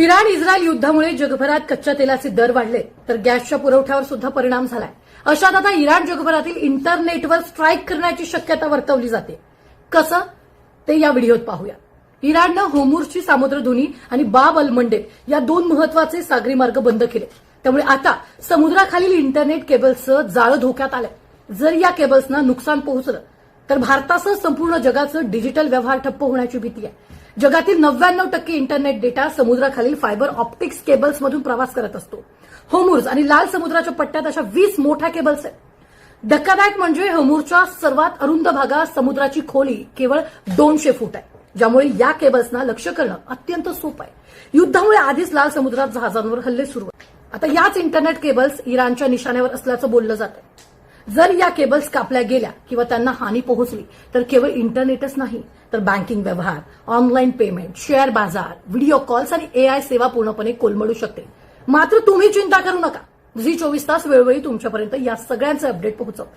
Iran Israel युद्धामुळे जगभरात कच्च्या तेलाचे दर वाढले तर गॅसच्या पुरवठ्यावर सुद्धा परिणाम झालाय। अशात आता इराण जगभरातील इंटरनेटवर स्ट्राईक करण्याची शक्यता वर्तवली जाते। कसं ते या व्हिडिओत पाहूया। इराणनं होर्मुझची सामुद्रधुनी आणि बाब अल मंडेब या दोन महत्वाचे सागरी मार्ग बंद केले। त्यामुळे आता समुद्राखालील इंटरनेट केबल्सचं जाळं धोक्यात आलंय। जर या केबल्सना नुकसान पोहोचलं तर भारतासह संपूर्ण जगाचं डिजिटल व्यवहार ठप्प होण्याची भीती आहे। जगातील 99% इंटरनेट डेटा समुद्राखालील फायबर ऑप्टिक्स केबल्समधून प्रवास करत असतो। होर्मुझ आणि लाल समुद्राच्या पट्ट्यात अशा 20 मोठ्या केबल्स आहेत। धक्कादायक म्हणजे होर्मुझच्या सर्वात अरुंद भागात समुद्राची खोली केवळ 200 फूट आहे, ज्यामुळे या केबल्सना लक्ष्य करणं अत्यंत सोपं आहे। युद्धामुळे आधीच लाल समुद्रात जहाजांवर हल्ले सुरू आहेत। आता याच इंटरनेट केबल्स इराणच्या निशाण्यावर असल्याचं बोललं जातं। जर या केबल्स कापल्या गेल्या किंवा त्यांना हानी पोहोचली तर केवळ इंटरनेटच नाही तर बँकिंग व्यवहार, ऑनलाईन पेमेंट, शेअर बाजार, व्हिडिओ कॉल्स आणि एआय सेवा पूर्णपणे कोलमडू शकते। मात्र तुम्ही चिंता करू नका, झी 24 तास वेळोवेळी तुमच्यापर्यंत या सगळ्यांचे अपडेट पोहोचवते।